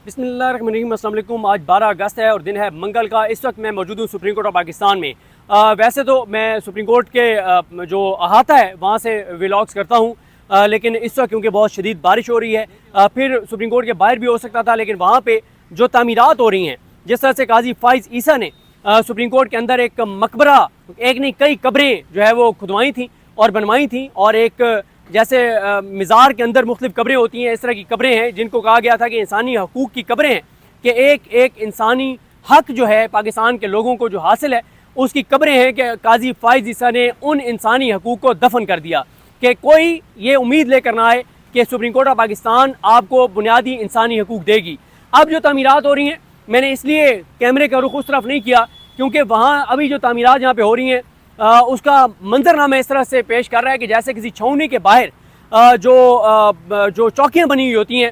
बिस्मिल्लाहिर्रहमानिर्रहीम, अस्सलाम वालेकुम। आज 12 अगस्त है और दिन है मंगल का। इस वक्त मैं मौजूद हूँ सुप्रीम कोर्ट ऑफ पाकिस्तान में। वैसे तो मैं सुप्रीम कोर्ट के जो अहाता है वहाँ से व्लॉग्स करता हूँ, लेकिन इस वक्त क्योंकि बहुत शदीद बारिश हो रही है, फिर सुप्रीम कोर्ट के बाहर भी हो सकता था, लेकिन वहाँ पर जो तामीरात हो रही हैं, जिस तरह से काजी फाइज ईसा ने सुप्रीम कोर्ट के अंदर एक मकबरा, एक नहीं कई कब्रें जो है वो खुदवाई थी और बनवाई थी, और एक जैसे मज़ार के अंदर मुख्तलिफ कब्रें होती हैं, इस तरह की कब्रें हैं जिनको कहा गया था कि इंसानी हकूक़ की कब्रें हैं, कि एक एक इंसानी हक जो है पाकिस्तान के लोगों को जो हासिल है उसकी कब्रें हैं। कि काजी फाइज ईसा ने उन इंसानी हकूक़ को दफन कर दिया कि कोई ये उम्मीद लेकर ना आए कि सुप्रीम कोर्ट ऑफ पाकिस्तान आपको बुनियादी इंसानी हकूक़ देगी। अब जो तामीरात हो रही हैं, मैंने इसलिए कैमरे का रुख उस तरफ नहीं किया क्योंकि वहाँ अभी जो तामीरात यहाँ पे हो रही हैं उसका मंजरनामा इस तरह से पेश कर रहा है कि जैसे किसी छावनी के बाहर जो चौकियाँ बनी हुई होती हैं,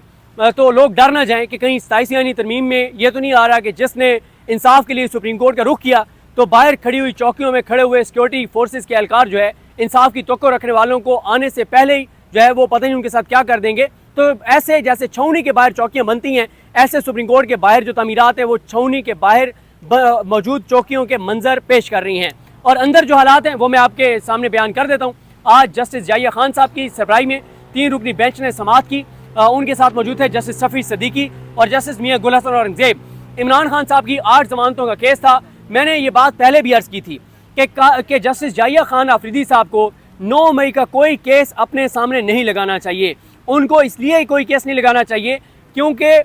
तो लोग डर ना जाएं कि कहीं 27 तरमीम में ये तो नहीं आ रहा कि जिसने इंसाफ के लिए सुप्रीम कोर्ट का रुख किया तो बाहर खड़ी हुई चौकियों में खड़े हुए सिक्योरिटी फोर्सेस के एहलकार जो है इंसाफ की तवक्को रखने वालों को आने से पहले ही जो है वो पता नहीं उनके साथ क्या कर देंगे। तो ऐसे जैसे छावनी के बाहर चौकियाँ बनती हैं, ऐसे सुप्रीम कोर्ट के बाहर जो तामीरात है वो छावनी के बाहर मौजूद चौकियों के मंजर पेश कर रही हैं। और अंदर जो हालात हैं वो मैं आपके सामने बयान कर देता हूँ। आज जस्टिस जाहिया खान साहब की सरबराही में 3 रुकनी बेंच ने समाअत की। उनके साथ मौजूद है जस्टिस सफ़ी सदीकी और जस्टिस मियां गुल हसन औरंगजेब। इमरान खान साहब की 8 जमानतों का केस था। मैंने ये बात पहले भी अर्ज़ की थी कि जस्टिस जाहिया खान आफरीदी साहब को 9 मई का कोई केस अपने सामने नहीं लगाना चाहिए। उनको इसलिए कोई केस नहीं लगाना चाहिए क्योंकि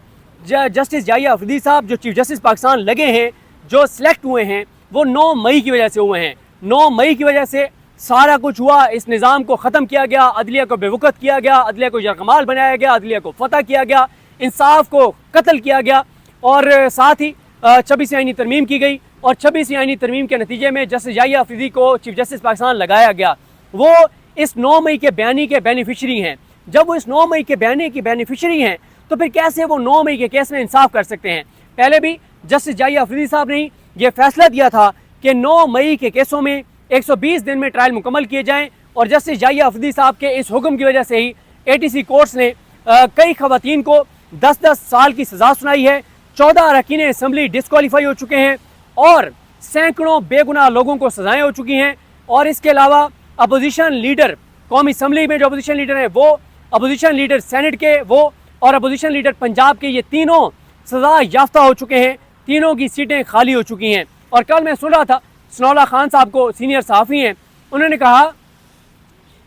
जस्टिस जाहिया आफरीदी साहब जो चीफ जस्टिस पाकिस्तान लगे हैं, जो सिलेक्ट हुए हैं, वो 9 मई की वजह से हुए हैं। 9 मई की वजह से सारा कुछ हुआ, इस निज़ाम को ख़त्म किया गया, अदलिया को बेवकूफ़ किया गया, अदलिया को यरगमाल बनाया गया, अदलिया को फतह किया गया, इंसाफ को कत्ल किया गया, और साथ ही 26वीं आईनी तरमीम की गई, और 26वीं आईनी तरमीम के नतीजे में जस्टिस जाहिया आफरीदी को चीफ जस्टिस पाकिस्तान लगाया गया। वो इस 9 मई के बयानी के बेनिफिशरी हैं। जब वो इस 9 मई के बयानी की बेनिफिशरी हैं तो फिर कैसे वो 9 मई के केस में इंसाफ कर सकते हैं? पहले भी जस्टिस जाहिया आफरीदी साहब ने यह फैसला दिया था कि 9 मई के केसों में 120 दिन में ट्रायल मुकम्मल किए जाएं, और जस्टिस जाहिया आफरीदी साहब के इस हुक्म की वजह से ही ATC कोर्ट्स ने कई खवातीन को 10-10 साल की सज़ा सुनाई है। 14 अरकान असम्बली डिस्क्वालीफाई हो चुके हैं और सैकड़ों बेगुनाह लोगों को सजाएं हो चुकी हैं। और इसके अलावा अपोजिशन लीडर, कौमी असम्बली में जो अपोजिशन लीडर हैं वो, अपोजिशन लीडर सेनेट के वो, और अपोजिशन लीडर पंजाब के, ये तीनों सज़ा याफ्ता हो चुके हैं। तीनों की सीटें खाली हो चुकी हैं। और कल मैं सुन रहा था सनाउल्लाह खान साहब को, सीनियर सहाफ़ी हैं, उन्होंने कहा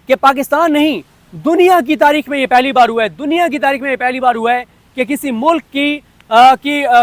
कि पाकिस्तान नहीं, दुनिया की तारीख में ये पहली बार हुआ है, दुनिया की तारीख में ये पहली बार हुआ है कि किसी मुल्क की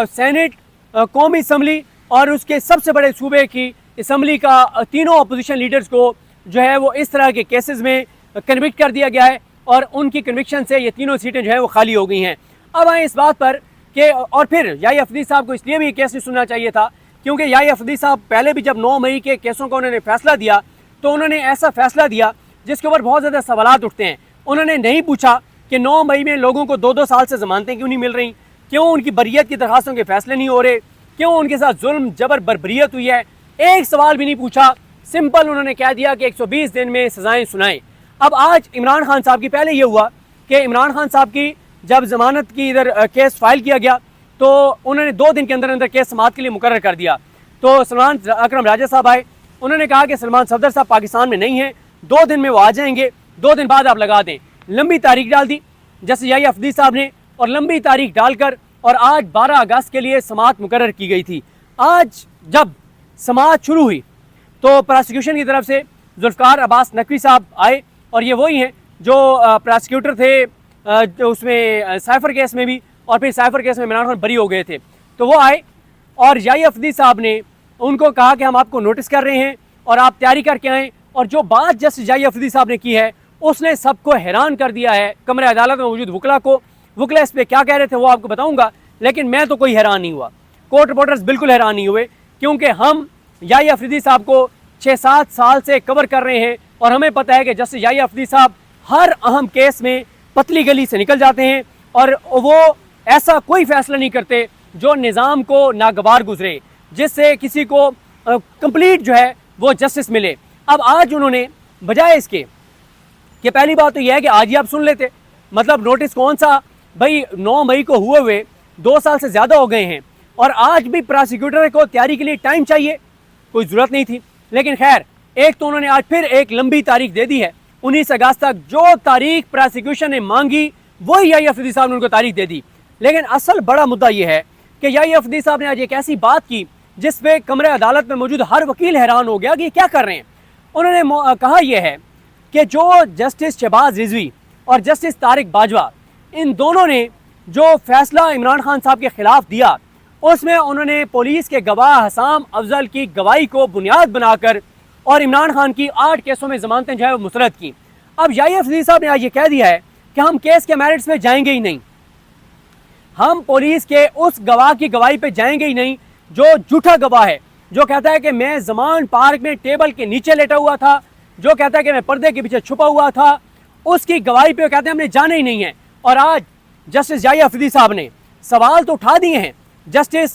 सेनेट, कौमी असम्बली और उसके सबसे बड़े सूबे की असम्बली का तीनों अपोजिशन लीडर्स को जो है वो इस तरह के केसेस में कन्विक्ट कर दिया गया है, और उनकी कन्विक्शन से ये तीनों सीटें जो है वो खाली हो गई हैं। अब आए इस बात पर कि और फिर याहिया आफरीदी साहब को इसलिए भी केस नहीं सुनना चाहिए था क्योंकि याहिया आफरीदी साहब पहले भी जब 9 मई के केसों का उन्होंने फैसला दिया तो उन्होंने ऐसा फैसला दिया जिसके ऊपर बहुत ज़्यादा सवालात उठते हैं। उन्होंने नहीं पूछा कि 9 मई में लोगों को 2-2 साल से ज़मानतें क्यों नहीं मिल रही, क्यों उनकी बरियत की दरखास्तों के फैसले नहीं हो रहे, क्यों उनके साथ जुल्म जबर बर्बरियत हुई है। एक सवाल भी नहीं पूछा, सिंपल उन्होंने कह दिया कि 120 दिन में सज़ाएँ सुनाएँ। अब आज इमरान खान साहब की पहले ये हुआ कि इमरान खान साहब की जब ज़मानत की इधर केस फाइल किया गया तो उन्होंने 2 दिन के अंदर अंदर केस समाअत के लिए मुकर्रर कर दिया। तो सलमान अकरम राजा साहब आए, उन्होंने कहा कि सलमान सफदर साहब पाकिस्तान में नहीं हैं, 2 दिन में वो आ जाएंगे, 2 दिन बाद आप लगा दें। लंबी तारीख डाल दी जैसे याहिया आफरीदी साहब ने, और लंबी तारीख डालकर और आज 12 अगस्त के लिए समाअत मुकर्रर की गई थी। आज जब समाअत शुरू हुई तो प्रोसिक्यूशन की तरफ से जुल्फ़िकार अब्बास नकवी साहब आए, और ये वही हैं जो प्रोसिक्यूटर थे जो उसमें साइफर केस में भी, और फिर साइफर केस में इमरान खान बरी हो गए थे। तो वो आए और याहिया आफरीदी साहब ने उनको कहा कि हम आपको नोटिस कर रहे हैं और आप तैयारी करके आएँ। और जो बात जस्टिस याहिया आफरीदी साहब ने की है उसने सबको हैरान कर दिया है। कमरे अदालत में मौजूद वकला को, वकला इस पर क्या कह रहे थे वो आपको बताऊँगा, लेकिन मैं तो कोई हैरान नहीं हुआ, कोर्ट रिपोर्टर्स बिल्कुल हैरान नहीं हुए, क्योंकि हम याहिया आफरीदी साहब को 6-7 साल से कवर कर रहे हैं और हमें पता है कि जस्टिस याहिया आफरीदी साहब हर अहम केस में पतली गली से निकल जाते हैं और वो ऐसा कोई फैसला नहीं करते जो निज़ाम को नागवार गुजरे, जिससे किसी को कंप्लीट जो है वो जस्टिस मिले। अब आज उन्होंने बजाय इसके कि पहली बात तो यह है कि आज ही आप सुन लेते, मतलब नोटिस कौन सा भाई 9 मई को हुए हुए 2 साल से ज़्यादा हो गए हैं और आज भी प्रोसिक्यूटर को तैयारी के लिए टाइम चाहिए, कोई ज़रूरत नहीं थी। लेकिन खैर, एक तो उन्होंने आज फिर एक लंबी तारीख दे दी है, 19 अगस्त तक। जो तारीख प्रोसिक्यूशन ने मांगी वही याहिया अफरीदी साहब ने उनको तारीख दे दी। लेकिन असल बड़ा मुद्दा यह है कि याहिया अफरीदी साहब ने आज एक ऐसी बात की जिस पे कमरे अदालत में मौजूद हर वकील हैरान हो गया कि क्या कर रहे हैं। उन्होंने कहा यह है कि जो जस्टिस शहबाज रिजवी और जस्टिस तारिक बाजवा, इन दोनों ने जो फैसला इमरान खान साहब के खिलाफ दिया उसमें उन्होंने पुलिस के गवाह हसाम अफजल की गवाही को बुनियाद बनाकर और इमरान खान की 8 केसों में जमानतें जो है मुस्तरद की। अब याहिया अफरीदी साहब ने आज ये कह दिया है कि हम केस के मेरिट्स में जाएंगे ही नहीं, हम पुलिस के उस गवाह की गवाही पे जाएंगे ही नहीं जो झूठा गवाह है, जो कहता है कि मैं जमान पार्क में टेबल के नीचे लेटा हुआ था, जो कहता है कि मैं पर्दे के पीछे छुपा हुआ था, उसकी गवाही पे कहते हैं हमने जाना ही नहीं है। और आज जस्टिस याहिया अफरीदी साहब ने सवाल तो उठा दिए हैं जस्टिस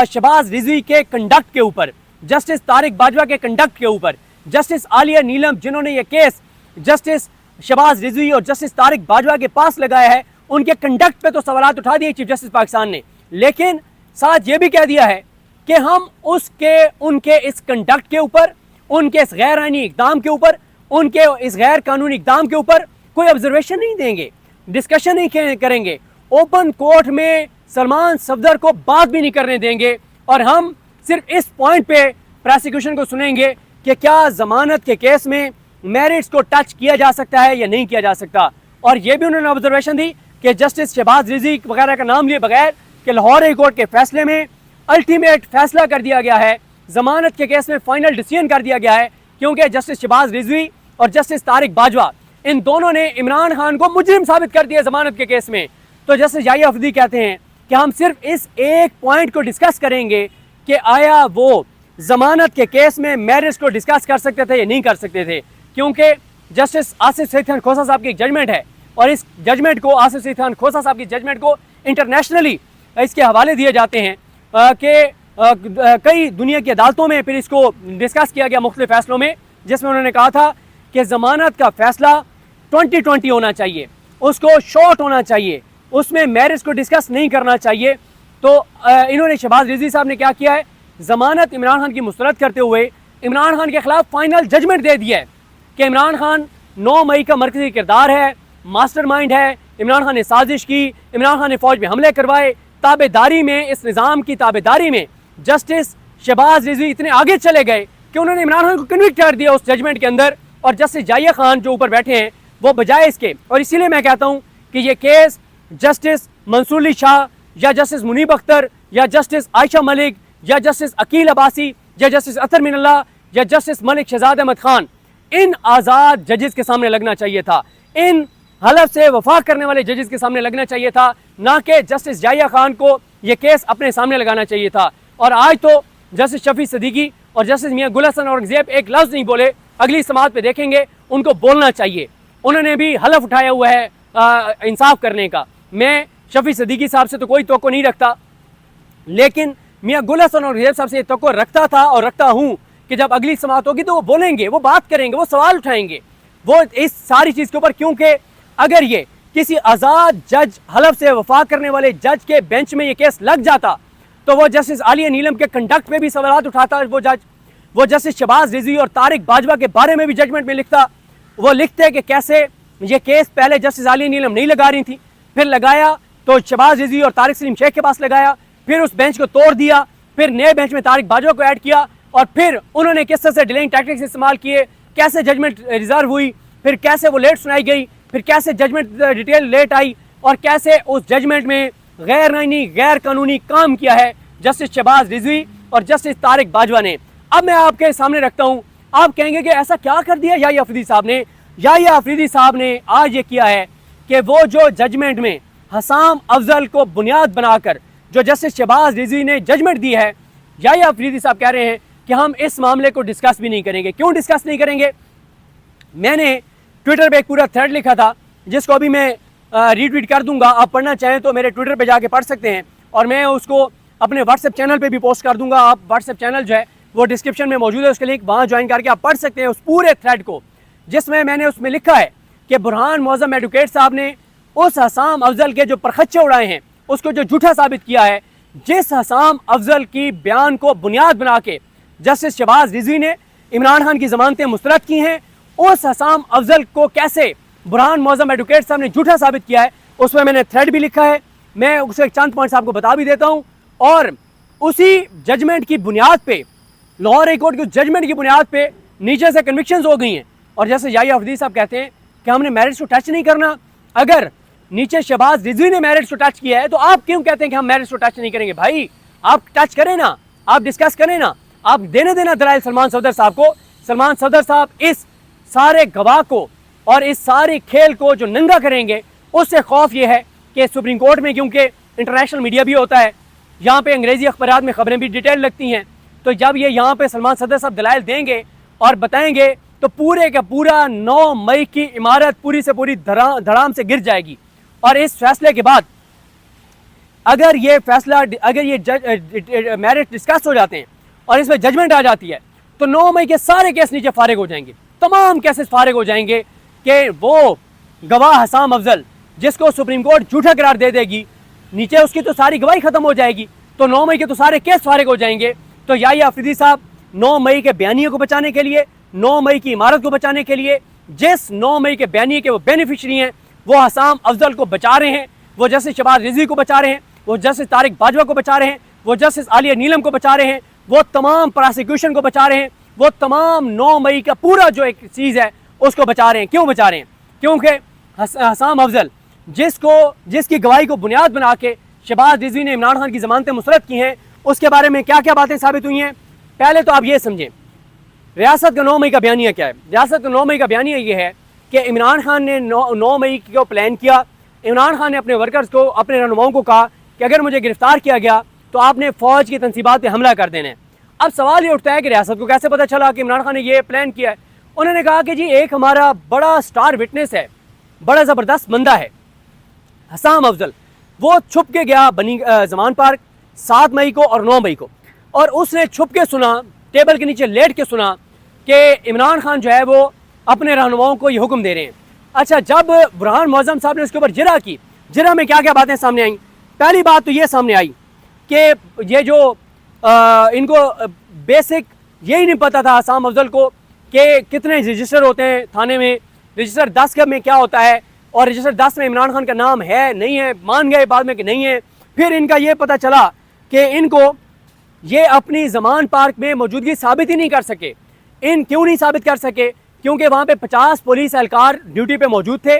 शहबाज रिजवी के कंडक्ट के ऊपर, जस्टिस तारिक बाजवा के कंडक्ट के ऊपर, जस्टिस आलिया नीलम जिन्होंने ये केस जस्टिस शहबाज रिजवी और जस्टिस तारिक बाजवा के पास लगाया है, उनके कंडक्ट पे तो सवाल उठा दिए चीफ जस्टिस पाकिस्तान ने। लेकिन साथ ये भी कह दिया है कि हम उनके इस कंडक्ट के ऊपर, उनके इस गैर आईनी इकदाम के ऊपर, उनके इस गैर कानूनी इकदाम के ऊपर कोई ऑब्जर्वेशन नहीं देंगे, डिस्कशन नहीं करेंगे, ओपन कोर्ट में सलमान सफदर को बात भी नहीं करने देंगे और हम सिर्फ इस पॉइंट पे प्रोसिक्यूशन को सुनेंगे कि क्या जमानत के केस में मेरिट्स को टच किया जा सकता है या नहीं किया जा सकता। और ये भी उन्होंने ऑब्जर्वेशन दी कि जस्टिस शहबाज रिजवी वगैरह का नाम लिए बगैर कि लाहौर हाई कोर्ट के फैसले में अल्टीमेट फैसला कर दिया गया है, जमानत के केस में फाइनल डिसीजन कर दिया गया है, क्योंकि जस्टिस शहबाज रिजवी और जस्टिस तारिक बाजवा इन दोनों ने इमरान खान को मुजरिम साबित कर दिया जमानत के केस में। तो जस्टिस याहिया अफरीदी कहते हैं कि हम सिर्फ इस एक पॉइंट को डिस्कस करेंगे कि आया वो जमानत के केस में मेरिट्स को डिस्कस कर सकते थे या नहीं कर सकते थे, क्योंकि जस्टिस आसिफ सईद खान खोसा साहब की जजमेंट है और इस जजमेंट को, आसिफ सईद खान खोसा साहब की जजमेंट को इंटरनेशनली इसके हवाले दिए जाते हैं कि कई दुनिया की अदालतों में फिर इसको डिस्कस किया गया मुख्तलिफ फैसलों में, जिसमें उन्होंने कहा था कि ज़मानत का फैसला 2020 होना चाहिए, उसको शॉर्ट होना चाहिए, उसमें मैरिज को डिस्कस नहीं करना चाहिए। तो इन्होंने शहबाज रिजवी साहब ने क्या किया है, ज़मानत इमरान खान की मुस्तरद करते हुए इमरान खान के खिलाफ फाइनल जजमेंट दे दिया है कि इमरान खान 9 मई का मरकजी किरदार है, मास्टरमाइंड है, इमरान खान ने साजिश की, इमरान खान ने फौज में हमले करवाए, ताबेदारी में, इस निज़ाम की ताबेदारी में जस्टिस शहबाज रिजवी इतने आगे चले गए कि उन्होंने इमरान खान को कन्विक्ट कर दिया उस जजमेंट के अंदर, और जस्टिस याहिया खान जो ऊपर बैठे हैं वो बजाय इसके, और इसीलिए मैं कहता हूँ कि ये केस जस्टिस मंसूर अली शाह या जस्टिस मुनीब अख्तर या जस्टिस आयशा मलिक या जस्टिस अकील अब्बासी या जस्टिस अतर मिनल्ला या जस्टिस मलिक शहजाद अहमद खान, इन आज़ाद जजेस के सामने लगना चाहिए था, इन हलफ से वफा करने वाले जजेस के सामने लगना चाहिए था, ना कि जस्टिस याहिया खान को ये केस अपने सामने लगाना चाहिए था। और आज तो जस्टिस शफी सदीकी और जस्टिस मियां गुल हसन औरंगजेब एक लफ्ज़ नहीं बोले, अगली समात पे देखेंगे उनको बोलना चाहिए। उन्होंने भी हलफ उठाया हुआ है इंसाफ करने का। मैं शफी सदीकी साहब से तो कोई तवक्को नहीं रखता, लेकिन मियां गुल हसन औरंगजेब साहब से तवक्को रखता था और रखता हूँ कि जब अगली समात होगी तो वो बोलेंगे, वो बात करेंगे, वो सवाल उठाएंगे, वो इस सारी चीज़ के ऊपर। क्योंकि अगर ये किसी आज़ाद जज, हलफ से वफा करने वाले जज के बेंच में ये केस लग जाता तो वो जस्टिस आलिया नीलम के कंडक्ट पे भी सवाल उठाता वो जज, वो जस्टिस शहबाज रिजवी और तारिक बाजवा के बारे में भी जजमेंट में लिखता। वो लिखते कि कैसे ये केस पहले जस्टिस आलिया नीलम नहीं लगा रही थी, फिर लगाया तो शहबाज रिजवी और तारिक सलीम शेख के पास लगाया, फिर उस बेंच को तोड़ दिया, फिर नए बेंच में तारिक बाजवा को ऐड किया, और फिर उन्होंने किस तरह से डिलेइंग टैक्टिक्स इस्तेमाल किए, कैसे जजमेंट रिजर्व हुई, फिर कैसे वो लेट सुनाई गई, फिर कैसे जजमेंट डिटेल लेट आई, और कैसे उस जजमेंट में गैर आईनी गैर कानूनी काम किया है जस्टिस शहबाज रिजवी और जस्टिस तारिक बाजवा ने। अब मैं आपके सामने रखता हूँ, आप कहेंगे कि ऐसा क्या कर दिया याहिया अफरीदी साहब ने। याहिया अफरीदी साहब ने आज ये किया है कि वो जो जजमेंट में हसाम अफजल को बुनियाद बनाकर जो जस्टिस शहबाज रिजवी ने जजमेंट दी है, याहिया अफरीदी साहब कह रहे हैं कि हम इस मामले को डिस्कस भी नहीं करेंगे। क्यों डिस्कस नहीं करेंगे? मैंने ट्विटर पे एक पूरा थ्रेड लिखा था जिसको अभी मैं रीट्वीट कर दूंगा, आप पढ़ना चाहें तो मेरे ट्विटर पे जाके पढ़ सकते हैं, और मैं उसको अपने व्हाट्सएप चैनल पे भी पोस्ट कर दूंगा। आप व्हाट्सएप चैनल जो है वो डिस्क्रिप्शन में मौजूद है, उसके लिंक वहाँ ज्वाइन करके आप पढ़ सकते हैं उस पूरे थ्रेड को, जिसमें मैंने उसमें लिखा है कि बुरहान मौज़म एडवोकेट साहब ने उस हसाम अफजल के जो परखच्चे उड़ाए हैं उसको जो झूठा साबित किया है, जिस हसाम अफजल की बयान को बुनियाद बना के जस्टिस शहबाज रिजवी ने इमरान खान की जमानतें मुस्तरद की हैं, उस हसाम अफजल को कैसे बुरहान मौजम एडवोकेट साहब ने झूठा साबित किया है, उसमें मैंने थ्रेड भी लिखा है। मैं उसके चंद पॉइंट्स आपको बता भी देता हूं। और उसी जजमेंट की बुनियाद पे, लाहौर हाई कोर्ट की जजमेंट की बुनियाद पे नीचे से कन्विक्शंस हो गई हैं। और जैसे याहिया अफरीदी साहब कहते हैं कि हमने मैरिज को टच नहीं करना, अगर नीचे शहबाज रिजवी ने मैरिज को टच किया है तो आप क्यों कहते हैं कि हम मैरिज को टच नहीं करेंगे? भाई आप टच करें ना, आप डिस्कस करें ना, आप देने देना दलाइल सलमान सफदर साहब को। सलमान सफदर साहब इस सारे गवाह को और इस सारे खेल को जो नंगा करेंगे, उससे खौफ ये है कि सुप्रीम कोर्ट में, क्योंकि इंटरनेशनल मीडिया भी होता है, यहाँ पे अंग्रेजी अखबारात में खबरें भी डिटेल लगती हैं, तो जब ये यहाँ पे सलमान सफदर साहब दलाइल देंगे और बताएंगे तो पूरे का पूरा 9 मई की इमारत पूरी से पूरी धड़ाम से गिर जाएगी। और इस फैसले के बाद अगर ये फैसला, अगर ये मैरिज डिस्कस हो जाते हैं और इसमें जजमेंट आ जाती है तो 9 मई के सारे केस नीचे फारिग हो जाएंगे, तमाम केसेस फारिग हो जाएंगे कि वो गवाह हसाम अफजल जिसको सुप्रीम कोर्ट झूठा करार दे देगी, नीचे उसकी तो सारी गवाही खत्म हो जाएगी, तो 9 मई के तो सारे केस फारिग हो जाएंगे। तो याहिया अफरीदी साहब 9 मई के बयानिए को बचाने के लिए, 9 मई की इमारत को बचाने के लिए, जिस 9 मई के बयानिए के वो बेनिफिशरी हैं, वो हसाम अफजल को बचा रहे हैं, वो जस्टिस शहबाज रिजवी को बचा रहे हैं, वो जस्टिस तारिक बाजवा को बचा रहे हैं, वो जस्टिस आलिया नीलम को बचा रहे हैं, वो तमाम प्रोसिक्यूशन को बचा रहे हैं, वो तमाम 9 मई का पूरा जो एक चीज़ है उसको बचा रहे हैं। क्यों बचा रहे हैं? क्योंकि हसाम अफजल जिसकी गवाही को बुनियाद बना के शहबाज रिजवी ने इमरान खान की जमानतें मुस्तरद की हैं, उसके बारे में क्या क्या बातें साबित हुई हैं। पहले तो आप ये समझें, रियासत का 9 मई का बयानिया क्या है। रियासत का 9 मई का बयानिया ये है कि इमरान खान ने 9 मई को प्लान किया। इमरान खान ने अपने वर्कर्स को, अपने रहनुमाओं को कहा कि अगर मुझे गिरफ्तार किया गया तो आपने फ़ौज की तनसीबात पर हमला कर देना है। अब सवाल ये उठता है कि रियासत को कैसे पता चला कि इमरान खान ने ये प्लान किया है? उन्होंने कहा कि जी एक हमारा बड़ा स्टार विटनेस है, बड़ा ज़बरदस्त बंदा है हसाम अफजल, वो छुप के गया बनी जमान पार्क 7 मई को और 9 मई को, और उसने छुप के सुना, टेबल के नीचे लेट के सुना कि इमरान खान जो है वो अपने रहनुमाओं को ये हुक्म दे रहे हैं। अच्छा, जब बुरहान मौजम साहब ने उसके ऊपर जिरा की, जिरा में क्या क्या बातें सामने आई? पहली बात तो ये सामने आई कि ये जो इनको बेसिक यही नहीं पता था हसाम अफजल को कि कितने रजिस्टर होते हैं थाने में, रजिस्टर 10 में क्या होता है, और रजिस्टर 10 में इमरान खान का नाम है नहीं है, मान गए बाद में कि नहीं है। फिर इनका ये पता चला कि इनको ये अपनी जमान पार्क में मौजूदगी साबित ही नहीं कर सके। क्यों नहीं साबित कर सके? क्योंकि वहाँ पे 50 पुलिस एहलकार ड्यूटी पे मौजूद थे,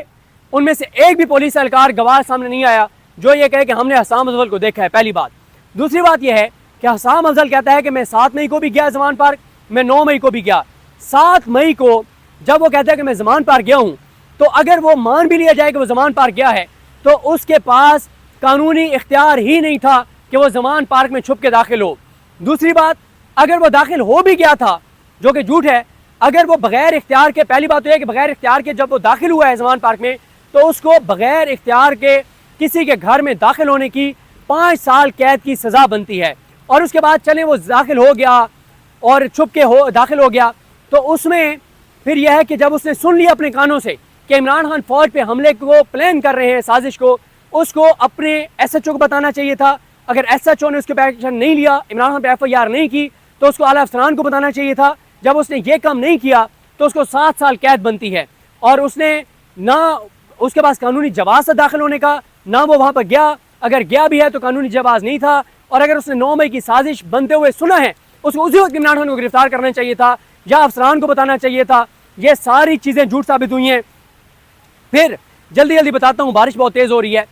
उनमें से एक भी पुलिस एहलकार गवाह सामने नहीं आया जो ये कहे कि हमने हसाम अफजल को देखा है। पहली बात। दूसरी बात यह है कि हसाम अफजल कहता है कि मैं 7 मई को भी गया जमान पार्क, मैं 9 मई को भी गया। 7 मई को जब वो कहता है कि मैं जमान पार्क गया हूँ, तो अगर वो मान भी लिया जाए कि वो जमान पार्क गया है तो उसके पास कानूनी इख्तियार ही नहीं था कि वो जमान पार्क में छुप के दाखिल हो। दूसरी बात, अगर वो दाखिल हो भी गया था, जो कि झूठ है, अगर वो बगैर इख्तियार के, पहली बात तो यह कि बगैर इख्तियार के जब वो दाखिल हुआ है जमान पार्क में, तो उसको बगैर इख्तियार के किसी के घर में दाखिल होने की 5 साल कैद की सज़ा बनती है। और उसके बाद चले वो दाखिल हो गया और छुप के दाखिल हो गया, तो उसमें फिर यह है कि जब उसने सुन लिया अपने कानों से कि इमरान खान फौज पे हमले को प्लान कर रहे हैं, साजिश को, उसको अपने SHO को बताना चाहिए था। अगर SHO ने उसके पे एक्शन नहीं लिया, इमरान खान पे FIR नहीं की, तो उसको आला अफसरान को बताना चाहिए था। जब उसने ये काम नहीं किया तो उसको 7 साल कैद बनती है। और उसने ना उसके पास कानूनी जवाब से दाखिल होने का, ना वो वहाँ पर गया, अगर गया भी है तो कानूनी जवाब नहीं था। और अगर उसने 9 मई की साजिश बनते हुए सुना है, उसको उसी वक्त इमरान खान को गिरफ्तार करना चाहिए था या अफसरान को बताना चाहिए था। ये सारी चीज़ें झूठ साबित हुई हैं। फिर जल्दी जल्दी बताता हूँ, बारिश बहुत तेज़ हो रही है,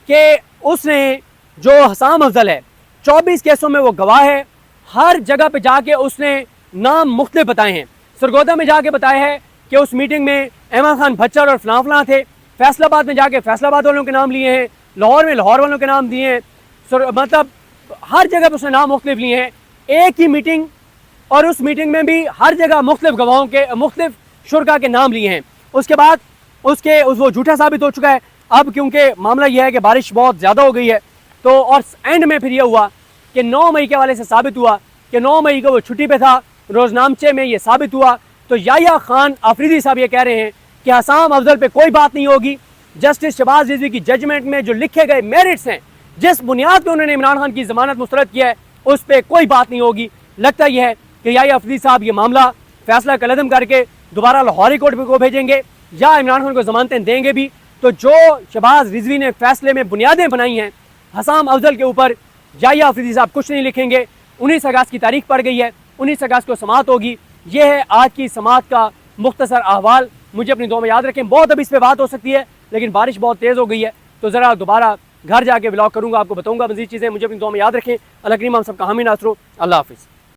कि उसने जो हसाम अफजल है 24 केसों में वो गवाह है। हर जगह पे जाके उसने नाम मुख्तलिफ बताए हैं। सरगोदा में जाके बताया है कि उस मीटिंग में अहमद खान भच्चर और फलां थे। फैसलाबाद में जाके फैसलाबाद वालों के नाम लिए हैं, लाहौर में लाहौर वालों के नाम दिए हैं, मतलब हर जगह पर उसने नाम मुख्तलिफ लिए हैं। एक ही मीटिंग, और उस मीटिंग में भी हर जगह मुख्तलिफ गवाहों के, मुख्तलिफ शुरका के नाम लिए हैं। उसके बाद वो झूठा साबित हो चुका है। अब क्योंकि मामला यह है कि बारिश बहुत ज़्यादा हो गई है, तो और एंड में फिर यह हुआ कि 9 मई के हवाले से साबित हुआ कि 9 मई को वो छुट्टी पे था, रोजनामचे में ये साबित हुआ। तो याहिया खान अफरीदी साहब ये कह रहे हैं कि हसाम अफजल पे कोई बात नहीं होगी। जस्टिस शहबाज रिजवी की जजमेंट में जो लिखे गए मेरिट्स हैं, जिस बुनियाद पर उन्होंने इमरान खान की जमानत मुस्तरद किया है उस पर कोई बात नहीं होगी। लगता यह है कि या अफरीदी साहब ये मामला फैसला कलदम करके दोबारा लाहौरी कोर्ट को भेजेंगे या इमरान खान को जमानतें देंगे भी, तो जो शहबाज रिजवी ने फैसले में बुनियादें बनाई हैं हसाम अफजल के ऊपर, या अफरीदी साहब कुछ नहीं लिखेंगे। 19 अगस्त की तारीख पड़ गई है, 19 अगस्त को समाअत होगी। यह है आज की समाअत का मुख्तसर अहवाल। मुझे अपनी दुआ में याद रखें। बहुत अभी इस पर बात हो सकती है लेकिन बारिश बहुत तेज़ हो गई है, तो ज़रा दोबारा घर जाके व्लॉग करूँगा, आपको बताऊँगा मज़ीद चीज़ें। मुझे अपनी दुआ में याद रखें। अल्लाह करीम हम सबका हामी नासरो। अल्लाह हाफिज़।